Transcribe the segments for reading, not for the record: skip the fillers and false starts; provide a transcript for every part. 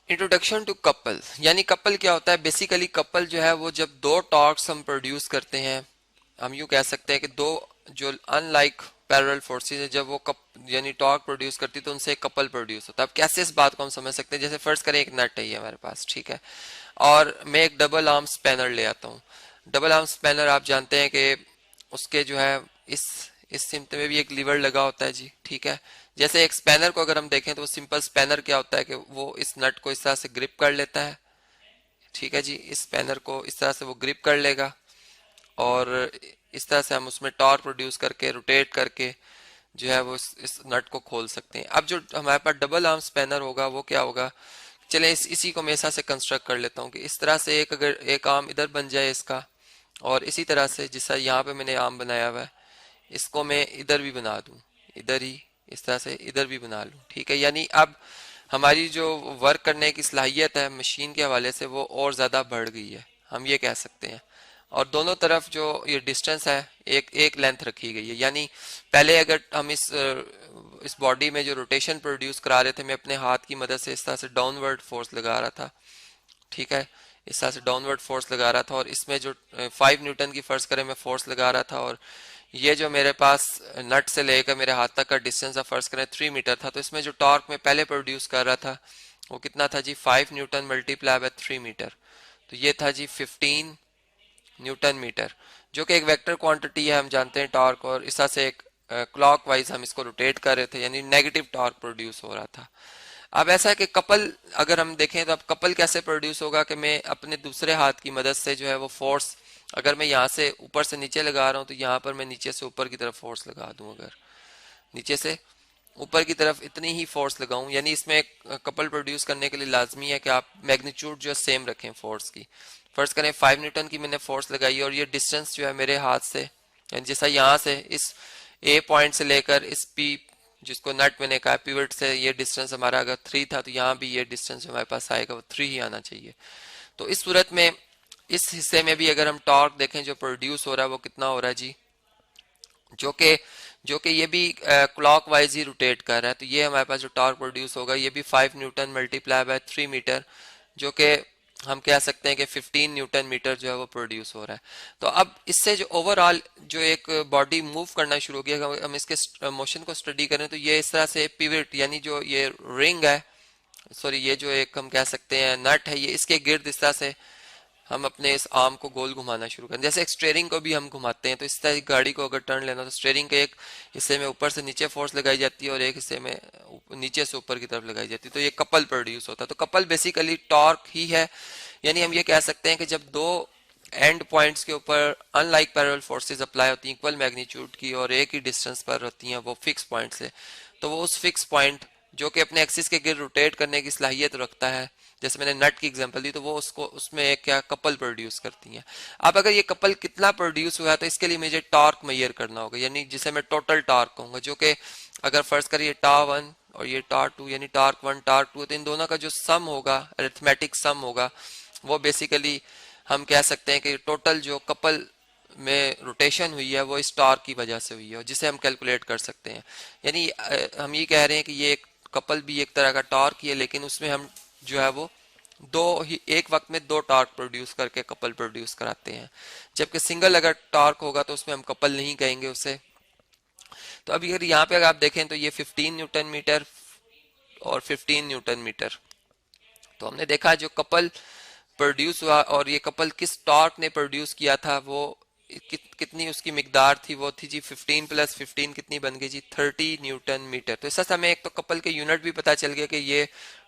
Introduction to couple, यानी couple क्या होता है? बेसिकली कपल जो है वो जब दो टॉर्क्स हम प्रोड्यूस करते हैं, हम यूँ कह सकते हैं कि दो जो अनलाइक पैरेलल फोर्सेस है, जब वो कप यानी टॉर्क प्रोड्यूस करती है तो उनसे एक कपल प्रोड्यूस होता है। अब कैसे इस बात को हम समझ सकते हैं? जैसे फर्ज करें एक नट है ये हमारे पास, ठीक है, और मैं एक डबल आर्म स्पैनर ले आता हूँ। डबल आर्म स्पैनर आप जानते हैं कि उसके जो है इस सिमटे में भी एक लीवर लगा होता है जी, ठीक है। जैसे एक स्पैनर को अगर हम देखें तो वो सिंपल स्पैनर क्या होता है कि वो इस नट को इस तरह से ग्रिप कर लेता है, ठीक है जी। इस स्पैनर को इस तरह से वो ग्रिप कर लेगा और इस तरह से हम उसमें टॉर्क प्रोड्यूस करके रोटेट करके जो है वो इस नट को खोल सकते हैं। अब जो हमारे पास डबल आर्म स्पैनर होगा वो क्या होगा? चले इसी को मैं ऐसा से कंस्ट्रक्ट कर लेता हूँ कि इस तरह से एक अगर एक आर्म इधर बन जाए इसका, और इसी तरह से जिस यहाँ पे मैंने आर्म बनाया हुआ है इसको मैं इधर भी बना दूं, इधर ही इस तरह से इधर भी बना लूं, ठीक है। यानी अब हमारी जो वर्क करने की सलाहियत है मशीन के हवाले से वो और ज़्यादा बढ़ गई है, हम ये कह सकते हैं। और दोनों तरफ जो ये डिस्टेंस है एक एक लेंथ रखी गई है। यानी पहले अगर हम इस बॉडी में जो रोटेशन प्रोड्यूस करा रहे थे, मैं अपने हाथ की मदद से इस तरह से डाउनवर्ड फोर्स लगा रहा था, ठीक है, इस तरह से डाउनवर्ड फोर्स लगा रहा था, और इसमें जो 5 न्यूटन की फर्ज करें मैं फोर्स लगा रहा था, और ये जो मेरे पास नट से लेकर मेरे हाथ तक का डिस्टेंस फर्ज करें 3 मीटर था, तो इसमें जो टॉर्क मैं पहले प्रोड्यूस कर रहा था वो कितना था जी? 5 न्यूटन मल्टीप्लाई बाय 3 मीटर, तो ये था जी 15 न्यूटन मीटर, जो कि एक वेक्टर क्वांटिटी है, हम जानते हैं टॉर्क। और इस तरह से एक क्लॉक वाइज हम इसको रोटेट कर रहे थे, यानी नेगेटिव टॉर्क प्रोड्यूस हो रहा था। अब ऐसा है कि कपल अगर हम देखें तो अब कपल कैसे प्रोड्यूस होगा कि मैं अपने दूसरे हाथ की मदद से जो है वो फोर्स, अगर मैं यहाँ से ऊपर से नीचे लगा रहा हूँ तो यहाँ पर मैं नीचे से ऊपर की तरफ फोर्स लगा दूं, अगर नीचे से ऊपर की तरफ इतनी ही फोर्स लगाऊं, यानी इसमें कपल प्रोड्यूस करने के लिए लाजमी है कि आप मैग्नीट्यूड जो सेम रखें फोर्स की। फर्ज करें 5 न्यूटन की मैंने फोर्स लगाई और ये डिस्टेंस जो है मेरे हाथ से, यानी जैसा यहाँ से इस ए पॉइंट से लेकर इस पी जिसको नट मैंने कहा पिवट से, ये डिस्टेंस हमारा अगर 3 था तो यहाँ भी ये डिस्टेंस जो हमारे पास आएगा वो 3 ही आना चाहिए। तो इस सूरत में इस हिस्से में भी अगर हम टॉर्क देखें जो प्रोड्यूस हो रहा है वो कितना हो रहा है जी? जो कि ये भी क्लॉक वाइज ही रोटेट कर रहा है, तो ये हमारे पास जो टॉर्क प्रोड्यूस होगा ये भी 5 न्यूटन मल्टीप्लाई बाय 3 मीटर, जो कि हम कह सकते हैं कि 15 न्यूटन मीटर जो है वो प्रोड्यूस हो रहा है। तो अब इससे जो ओवरऑल जो एक बॉडी मूव करना शुरू हो गया, अगर हम इसके मोशन को स्टडी करें तो ये इस तरह से पिवट, यानी जो ये रिंग है, सॉरी ये जो एक हम कह सकते हैं नट है, ये इसके गिर्द इस तरह से हम अपने इस आर्म को गोल घुमाना शुरू करें। जैसे एक स्टीयरिंग को भी हम घुमाते हैं, तो इस तरह गाड़ी को अगर टर्न लेना तो स्टीयरिंग के एक हिस्से में ऊपर से नीचे फोर्स लगाई जाती है और एक हिस्से में नीचे से ऊपर की तरफ लगाई जाती है, तो ये कपल प्रोड्यूस होता है। तो कपल बेसिकली टॉर्क ही है, यानी हम ये कह सकते हैं कि जब दो एंड पॉइंट्स के ऊपर अनलाइक पैरेलल फोर्सेस अप्लाई होती हैं इक्वल मैग्नीट्यूड की और एक ही डिस्टेंस पर होती हैं वो फिक्स पॉइंट से, तो वो उस फिक्स पॉइंट जो कि अपने एक्सिस के गिर्द रोटेट करने की सलाहियत रखता है, जैसे मैंने नट की एग्जांपल दी, तो वो उसको उसमें एक क्या कपल प्रोड्यूस करती हैं। अब अगर ये कपल कितना प्रोड्यूस हुआ है तो इसके लिए मुझे टॉर्क मेजर करना होगा, यानी जिसे मैं टोटल टॉर्क कहूंगा, जो कि अगर फर्ज करिए टा 1 और ये टा 2, यानी टार्क 1 टार्क 2, तो इन दोनों का जो सम होगा, अरिथमेटिक सम होगा, वो बेसिकली हम कह सकते हैं कि टोटल जो कपल में रोटेशन हुई है वो इस टॉर्क की वजह से हुई है, जिसे हम कैलकुलेट कर सकते हैं। यानी हम ये कह रहे हैं कि ये एक कपल भी एक तरह का टॉर्क ही है, लेकिन उसमें हम जो है वो दो ही एक वक्त में दो टॉर्क प्रोड्यूस करके कपल प्रोड्यूस कराते हैं। जबकि सिंगल अगर टॉर्क होगा तो उसमें हम कपल नहीं कहेंगे उसे। तो अभी अगर यहाँ पे अगर आप देखें तो ये 15 न्यूटन मीटर और 15 न्यूटन मीटर, तो हमने देखा जो कपल प्रोड्यूस हुआ और ये कपल किस टॉर्क ने प्रोड्यूस किया था, वो कितनी उसकी मिकदार थी, वो थी जी 15 प्लस 15 कितनी बन गई जी? 30 न्यूटन मीटर। तो इससे हमें एक तो कपल के यूनिट भी पता चल गया कि ये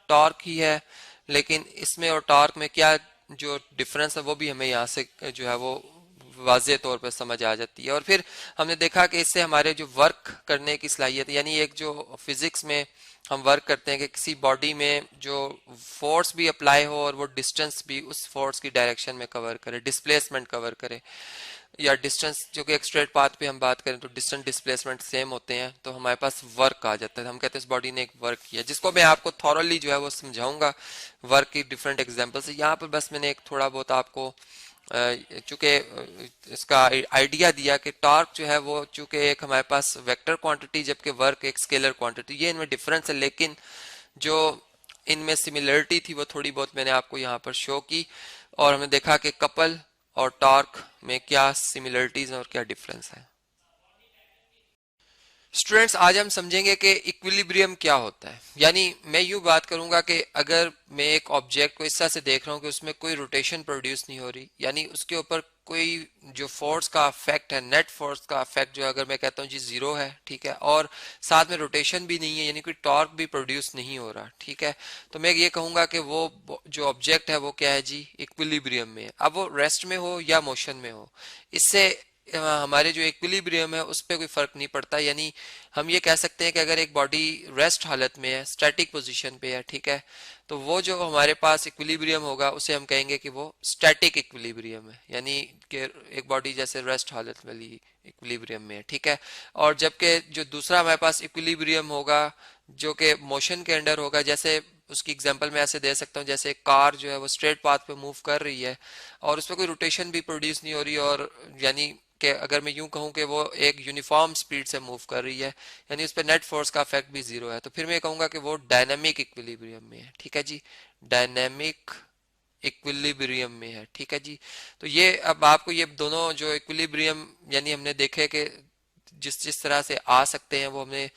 टॉर्क ही है, लेकिन इसमें और टॉर्क में क्या जो डिफरेंस है वो भी हमें यहाँ से जो है वो वाज़े तौर पर समझ आ जाती है। और फिर हमने देखा कि इससे हमारे जो वर्क करने की सलाहियत, यानी एक जो फिजिक्स में हम वर्क करते हैं कि किसी बॉडी में जो फोर्स भी अप्लाई हो और वो डिस्टेंस भी उस फोर्स की डायरेक्शन में कवर करे, डिस्प्लेसमेंट कवर करे, या डिस्टेंस जो कि एक स्ट्रेट पाथ पे हम बात करें तो डिस्टेंस डिस्प्लेसमेंट सेम होते हैं, तो हमारे पास वर्क आ जाता है। हम कहते हैं इस बॉडी ने एक वर्क किया, जिसको मैं आपको थॉरली जो है वो समझाऊंगा वर्क की डिफरेंट एग्जांपल से। यहाँ पर बस मैंने एक थोड़ा बहुत आपको चूंकि इसका आइडिया दिया कि टॉर्क जो है वो चूंकि एक हमारे पास वेक्टर क्वांटिटी जबकि वर्क एक स्केलर क्वांटिटी, ये इनमें डिफरेंस है। लेकिन जो इनमें सिमिलरिटी थी वो थोड़ी बहुत मैंने आपको यहाँ पर शो की, और हमने देखा कि कपल और टॉर्क में क्या सिमिलरिटीज और क्या डिफरेंस है। स्टूडेंट्स, आज हम समझेंगे कि इक्विलिब्रियम क्या होता है। यानी मैं यूं बात करूंगा कि अगर मैं एक ऑब्जेक्ट को इस तरह से देख रहा हूं कि उसमें कोई रोटेशन प्रोड्यूस नहीं हो रही, यानी उसके ऊपर कोई जो फोर्स का इफेक्ट है, नेट फोर्स का इफेक्ट जो अगर मैं कहता हूँ जी जीरो है, ठीक है, और साथ में रोटेशन भी नहीं है, यानी कोई टॉर्क भी प्रोड्यूस नहीं हो रहा, ठीक है, तो मैं ये कहूंगा कि वो जो ऑब्जेक्ट है वो क्या है जी, इक्विलिब्रियम में है। अब वो रेस्ट में हो या मोशन में हो, इससे हमारे जो इक्विलिब्रियम है उस पर कोई फर्क नहीं पड़ता। यानी हम ये कह सकते हैं कि अगर एक बॉडी रेस्ट हालत में है, स्टैटिक पोजीशन पे है, ठीक है, तो वो जो हमारे पास इक्विलिब्रियम होगा उसे हम कहेंगे कि वो स्टैटिक इक्विलिब्रियम है, यानी कि एक बॉडी जैसे रेस्ट हालत वाली इक्विलिब्रियम में है, ठीक है। और जबकि जो दूसरा हमारे पास इक्विलिब्रियम होगा जो कि मोशन के अंडर होगा, जैसे उसकी एग्जांपल मैं ऐसे दे सकता हूँ, जैसे कार जो है वो स्ट्रेट पाथ पे मूव कर रही है और उसमें कोई रोटेशन भी प्रोड्यूस नहीं हो रही, और यानी कि अगर मैं यूं कहूं कि वो एक यूनिफॉर्म स्पीड से मूव कर रही है, यानी उस पर नेट फोर्स का इफेक्ट भी जीरो है, तो फिर मैं कहूंगा कि वो डायनामिक इक्विलिब्रियम में है, ठीक है जी, डायनामिक इक्विलिब्रियम में है, ठीक है जी। तो ये अब आपको ये दोनों जो इक्विलिब्रियम यानी हमने देखे कि जिस जिस तरह से आ सकते हैं वो हमने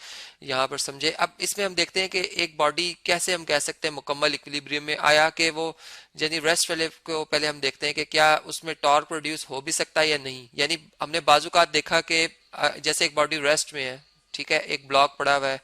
यहाँ पर समझे। अब इसमें हम देखते हैं कि एक बॉडी कैसे हम कह सकते हैं मुकम्मल इक्विलिब्रियम में आया, कि वो यानी रेस्ट वाले को पहले हम देखते हैं कि क्या उसमें टॉर्क प्रोड्यूस हो भी सकता है या नहीं। यानी हमने बाजूकात देखा कि जैसे एक बॉडी रेस्ट में है, ठीक है, एक ब्लॉक पड़ा हुआ है।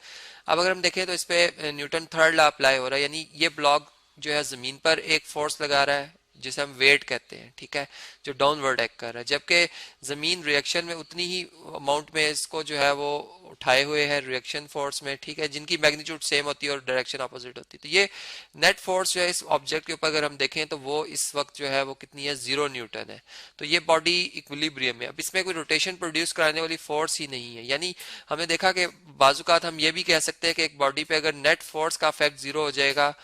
अब अगर हम देखें तो इस पे न्यूटन थर्ड लॉ अप्लाई हो रहा है, यानी ये ब्लॉक जो है जमीन पर एक फोर्स लगा रहा है जिसे हम वेट कहते हैं, ठीक है, जो डाउनवर्ड एक्ट कर रहा है, जबकि जमीन रिएक्शन में उतनी ही अमाउंट में इसको जो है वो उठाए हुए है रिएक्शन फोर्स में, ठीक है, जिनकी मैग्नीट्यूड सेम होती है और डायरेक्शन अपोजिट होती है। तो ये नेट फोर्स जो है इस ऑब्जेक्ट के ऊपर अगर हम देखें तो वो इस वक्त जो है वो कितनी है, 0 न्यूटन है। तो ये बॉडी इक्विलिब्रियम है। अब इसमें कोई रोटेशन प्रोड्यूस कराने वाली फोर्स ही नहीं है, यानी हमने देखा कि बाजुकात हम ये भी कह सकते हैं कि एक बॉडी पे अगर नेट फोर्स का इफेक्ट जीरो हो जाएगा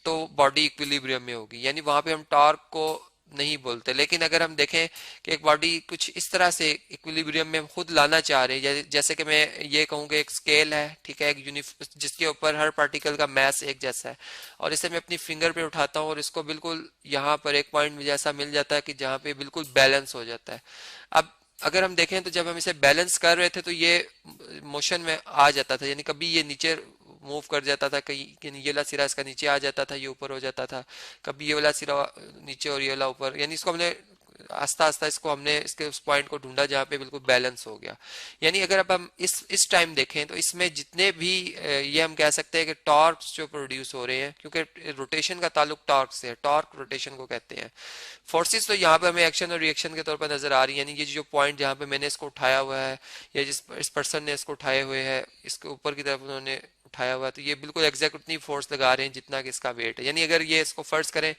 तो बॉडी इक्विलिब्रियम में होगी, यानी वहां पे हम टॉर्क को नहीं बोलते। लेकिन अगर हम देखें कि एक बॉडी कुछ इस तरह से इक्विलिब्रियम में हम खुद लाना चाह रहे हैं, जैसे कि मैं ये कहूँ कि एक स्केल है, ठीक है, एक जिसके ऊपर हर पार्टिकल का मैस एक जैसा है, और इसे मैं अपनी फिंगर पे उठाता हूँ और इसको बिल्कुल यहाँ पर एक पॉइंट में जैसा मिल जाता है कि जहाँ पे बिल्कुल बैलेंस हो जाता है। अब अगर हम देखें तो जब हम इसे बैलेंस कर रहे थे तो ये मोशन में आ जाता था, यानी कभी ये नीचे मूव कर जाता था, कहीं कि ये वाला सिरा इसका नीचे आ जाता था, ये ऊपर हो जाता था, कभी ये वाला सिरा नीचे और ये वाला ऊपर, यानी इसको हमने आस्ता आस्ता इसको हमने इसके उस पॉइंट को ढूंढा जहाँ पे बिल्कुल बैलेंस हो गया। यानी अगर अब हम इस टाइम देखें तो इसमें जितने भी ये हम कह सकते हैं कि टॉर्क्स जो प्रोड्यूस हो रहे हैं, क्योंकि रोटेशन का ताल्लुक टॉर्क से है, टॉर्क रोटेशन को कहते हैं। फोर्सेस तो यहाँ पे हमें एक्शन और रिएक्शन के तौर पर नजर आ रही है, यानी ये जो पॉइंट जहाँ पे मैंने इसको उठाया हुआ है या इस पर्सन ने इसको उठाए हुए है, इसके ऊपर की तरफ उन्होंने उठाया हुआ है, तो ये बिल्कुल एग्जैक्ट उतनी फोर्स लगा रहे हैं जितना कि इसका वेट है। यानी अगर ये इसको फर्ज करें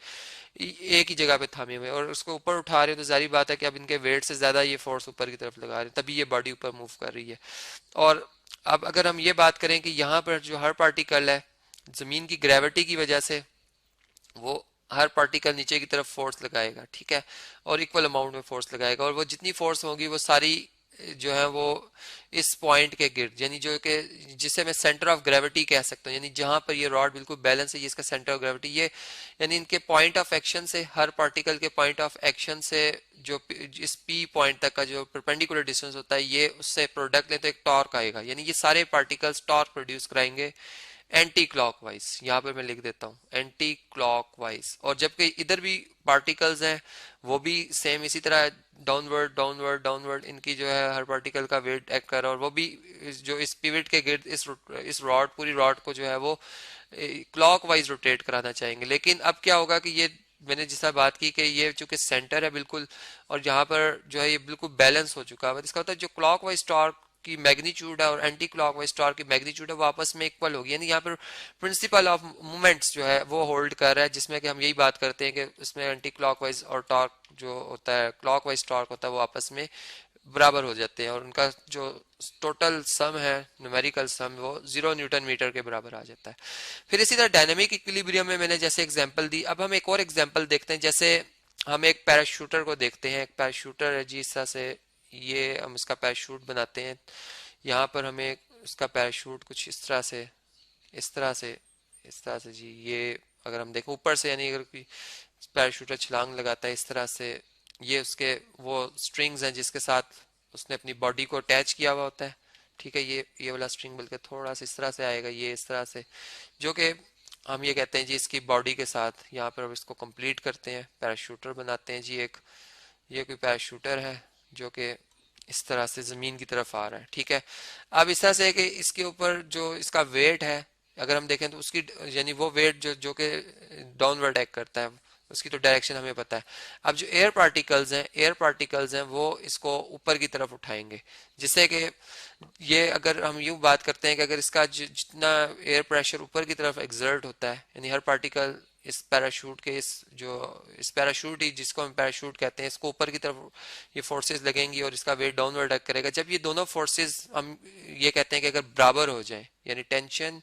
एक ही जगह पे थामे हुए और उसको ऊपर उठा रहे हैं तो जारी बात है कि अब इनके वेट से ज्यादा ये फोर्स ऊपर की तरफ लगा रहे हैं, तभी ये बॉडी ऊपर मूव कर रही है। और अब अगर हम ये बात करें कि यहाँ पर जो हर पार्टिकल है जमीन की ग्रेविटी की वजह से वो हर पार्टिकल नीचे की तरफ फोर्स लगाएगा, ठीक है, और इक्वल अमाउंट में फोर्स लगाएगा, और वो जितनी फोर्स होगी वो सारी जो है वो इस पॉइंट के गिर्द, यानी जो कि जिसे मैं सेंटर ऑफ ग्रेविटी कह सकता हूँ, यानी जहां पर ये रॉड बिल्कुल बैलेंस है, ये इसका सेंटर ऑफ ग्रेविटी, ये यानी इनके पॉइंट ऑफ एक्शन से, हर पार्टिकल के पॉइंट ऑफ एक्शन से जो इस पी पॉइंट तक का जो परपेंडिकुलर डिस्टेंस होता है, ये उससे प्रोडक्ट ले तो एक टॉर्क आएगा, यानी ये सारे पार्टिकल्स टॉर्क प्रोड्यूस कराएंगे एंटी क्लॉकवाइज। यहाँ पर मैं लिख देता हूँ एंटी क्लॉकवाइज, और जबकि इधर भी पार्टिकल्स हैं वो भी सेम इसी तरह डाउनवर्ड डाउनवर्ड डाउनवर्ड इनकी जो है हर पार्टिकल का वेट एक्ट कर रहा है, और वो भी जो इस पिवट के गिर्द इस रॉड पूरी रॉड को जो है वो क्लॉकवाइज रोटेट कराना चाहेंगे। लेकिन अब क्या होगा कि ये मैंने जिस बात की कि ये चूंकि सेंटर है बिल्कुल और यहाँ पर जो है ये बिल्कुल बैलेंस हो चुका है, इसका मतलब जो क्लॉकवाइज टॉर्क की मैग्नीट्यूड है और एंटी क्लॉकवाइज टॉर्क की मैग्नीट्यूड है वो आपस में इक्वल होगी, यानी यहाँ पर प्रिंसिपल ऑफ मोमेंट्स जो है वो होल्ड कर रहा है, जिसमें कि हम यही बात करते हैं कि उसमें एंटी क्लॉकवाइज और टॉर्क जो होता है, क्लॉकवाइज टॉर्क होता है, वो आपस में बराबर हो जाते हैं और उनका जो टोटल सम है, न्यूमेरिकल सम, वो 0 न्यूटन मीटर के बराबर आ जाता है। फिर इसी तरह डायनेमिक इक्विलिब्रियम में मैंने जैसे एग्जांपल दी, अब हम एक और एग्जांपल देखते हैं। जैसे हम एक पैराशूटर को देखते हैं, एक पैराशूटर है जी, इस तरह से ये हम इसका पैराशूट बनाते हैं। यहाँ पर हमें इसका पैराशूट कुछ इस तरह से इस तरह से जी, ये अगर हम देखें ऊपर से, यानी अगर कोई पैराशूटर छलांग लगाता है इस तरह से, ये उसके वो स्ट्रिंग्स हैं जिसके साथ उसने अपनी बॉडी को अटैच किया हुआ होता है। ठीक है, ये वाला स्ट्रिंग बल्कि थोड़ा सा इस तरह से आएगा, ये इस तरह से, जो कि हम ये कहते हैं जी इसकी बॉडी के साथ यहाँ पर अब इसको कंप्लीट करते हैं, पैराशूटर बनाते हैं जी एक। ये कोई पैराशूटर है जो कि इस तरह से ज़मीन की तरफ आ रहा है। ठीक है, अब इस तरह से है कि इसके ऊपर जो इसका वेट है, अगर हम देखें तो उसकी यानी वो वेट जो जो कि डाउनवर्ड एक्ट करता है, उसकी तो डायरेक्शन हमें पता है। अब जो एयर पार्टिकल्स हैं वो इसको ऊपर की तरफ उठाएंगे, जिससे कि ये अगर हम यूं बात करते हैं कि अगर इसका जितना एयर प्रेशर ऊपर की तरफ एक्सर्ट होता है, यानी हर पार्टिकल इस पैराशूट के इस पैराशूट ही जिसको हम पैराशूट कहते हैं, इसको ऊपर की तरफ ये फोर्सेस लगेंगी और इसका वेट डाउनवर्ड एक्ट करेगा। जब ये दोनों फोर्सेस हम ये कहते हैं कि अगर बराबर हो जाए, यानी टेंशन,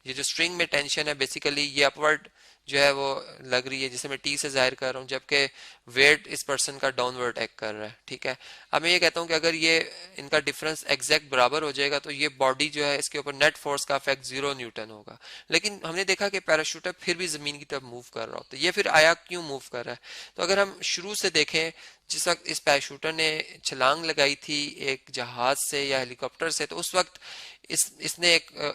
ये जो स्ट्रिंग में टेंशन है बेसिकली ये अपवर्ड जो है वो लग रही है, जिसे मैं टी से जाहिर कर रहा हूँ, जबकि वेट इस पर्सन का डाउनवर्ड एक्ट कर रहा है। ठीक है, अब मैं ये कहता हूँ कि अगर ये इनका डिफरेंस एग्जैक्ट बराबर हो जाएगा तो ये बॉडी जो है इसके ऊपर नेट फोर्स का इफेक्ट 0 न्यूटन होगा। लेकिन हमने देखा कि पैराशूटर फिर भी जमीन की तरफ मूव कर रहा होता है, ये फिर आया क्यों मूव कर रहा है? तो अगर हम शुरू से देखें, जिस वक्त इस पैराशूटर ने छलांग लगाई थी एक जहाज से या हेलीकॉप्टर से, तो उस वक्त इसने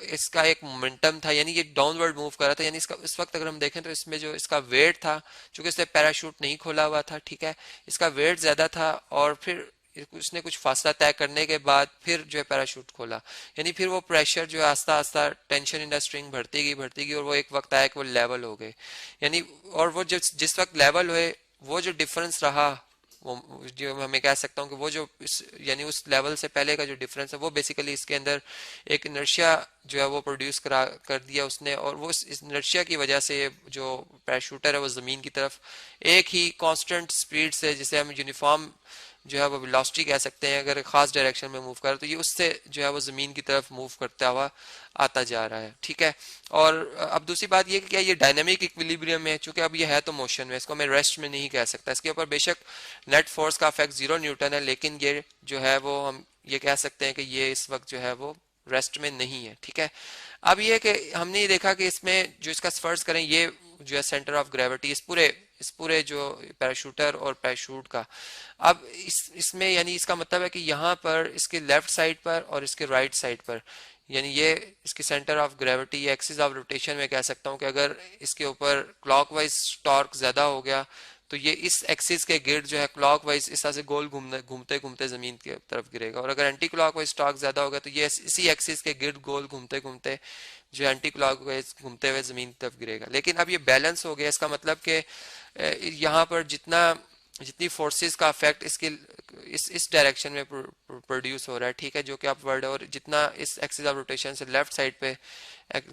इसका एक मोमेंटम था, यानी ये डाउनवर्ड मूव कर रहा था। यानी इसका इस वक्त अगर हम देखें तो इसमें जो इसका वेट था, चूंकि इसने पैराशूट नहीं खोला हुआ था, ठीक है, इसका वेट ज्यादा था, और फिर उसने कुछ फासला तय करने के बाद फिर जो है पैराशूट खोला, यानी फिर वो प्रेशर जो है आस्ता आस्ता टेंशन इन द स्ट्रिंग बढ़ती गई और वो एक वक्त आया कि वो लेवल हो गए, यानी और वो जिस वक्त लेवल हुए, वो जो डिफरेंस रहा, वो जो मैं कह सकता हूँ कि वो जो यानी उस लेवल से पहले का जो डिफरेंस है वो बेसिकली इसके अंदर एक इनर्शिया जो है वो प्रोड्यूस कर दिया उसने, और वो इस इनर्शिया की वजह से जो पैराशूटर है वो ज़मीन की तरफ एक ही कांस्टेंट स्पीड से, जिसे हम यूनिफॉर्म जो है वो वेलोसिटी कह सकते हैं, अगर खास डायरेक्शन में मूव करे तो ये उससे जो है वो ज़मीन की तरफ मूव करता हुआ आता जा रहा है। ठीक है, और अब दूसरी बात ये कि क्या ये डायनेमिक इक्विलिब्रियम में है, चूंकि अब ये है तो मोशन में, इसको मैं रेस्ट में नहीं कह सकता, इसके ऊपर बेशक नेट फोर्स का इफेक्ट 0 न्यूटन है, लेकिन ये जो है वो हम ये कह सकते हैं कि ये इस वक्त जो है वो रेस्ट में नहीं है। ठीक है, अब ये कि हमने ये देखा कि इसमें जो इसका फर्ज करें, ये जो है सेंटर ऑफ ग्रेविटी इस पूरे जो पैराशूटर और पैराशूट का, अब इसमें यानी इसका मतलब है कि यहाँ पर इसके लेफ्ट साइड पर और इसके राइट साइड पर, यानी ये इसकी सेंटर ऑफ ग्रेविटी या एक्सिस ऑफ रोटेशन में कह सकता हूँ कि अगर इसके ऊपर क्लॉकवाइज टॉर्क ज्यादा हो गया तो ये इस एक्सिस के गिर्द जो है क्लॉकवाइज इस तरह से गोल घूमते घूमते जमीन की तरफ गिरेगा, और अगर एंटी क्लॉकवाइज टॉर्क ज्यादा होगा तो ये इसी एक्सिस के गिर्द गोल घूमते घूमते जो एंटी क्लॉकवाइज घूमते हुए जमीन की तरफ गिरेगा। लेकिन अब ये बैलेंस हो गया, इसका मतलब कि यहाँ पर जितनी फोर्सेस का इफेक्ट इसके इस डायरेक्शन में प्रोड्यूस हो रहा है, ठीक है, जो कि अपवर्ड है, और जितना इस एक्सिस ऑफ रोटेशन से लेफ्ट साइड पे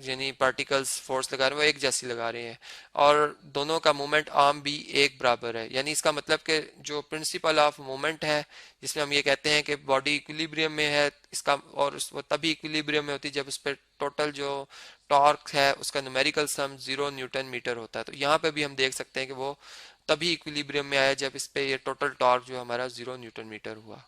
यानी पार्टिकल्स फोर्स लगा रहे हैं वो एक जैसी लगा रहे हैं, और दोनों का मोमेंट आर्म भी एक बराबर है। यानी इसका मतलब कि जो प्रिंसिपल ऑफ मोमेंट है, जिसमें हम ये कहते हैं कि बॉडी इक्विलिब्रियम में है इसका, और वो तभी इक्विलिब्रियम में होती है जब उस पर टोटल जो टॉर्क है उसका न्यूमेरिकल सम 0 न्यूटन मीटर होता है। तो यहाँ पे भी हम देख सकते हैं कि वो तभी इक्विलिब्रियम में आया जब इस पे ये टोटल टॉर्क जो हमारा 0 न्यूटन मीटर हुआ।